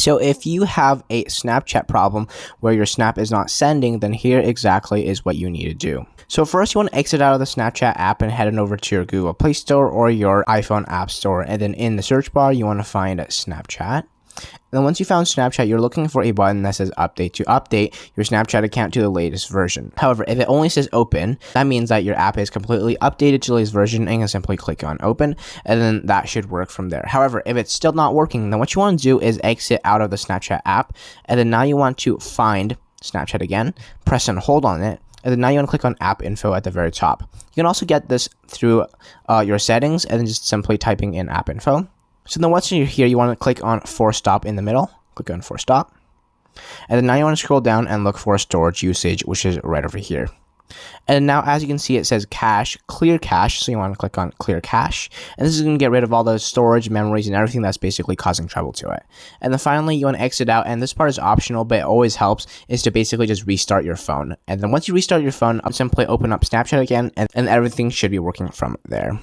So if you have a Snapchat problem where your snap is not sending, then here exactly is what you need to do. So first you want to exit out of the Snapchat app and head on over to your Google Play Store or your iPhone App Store. And then in the search bar, you want to find Snapchat. And then once you found Snapchat, you're looking for a button that says update to update your Snapchat account to the latest version. However, if it only says open, that means that your app is completely updated to the latest version, and you can simply click on open, and then that should work from there. However, if it's still not working, then what you want to do is exit out of the Snapchat app, and then now you want to find Snapchat again, press and hold on it, and then now you want to click on app info at the very top. You can also get this through your settings and then just simply typing in app info. So then once you're here, you want to click on force stop in the middle. Click on force stop. And then now you want to scroll down and look for storage usage, which is right over here. And now as you can see, it says cache, clear cache. So you want to click on clear cache. And this is going to get rid of all the storage, memories, and everything that's basically causing trouble to it. And then finally, you want to exit out. And this part is optional, but it always helps, is to basically just restart your phone. And then once you restart your phone, simply open up Snapchat again, and everything should be working from there.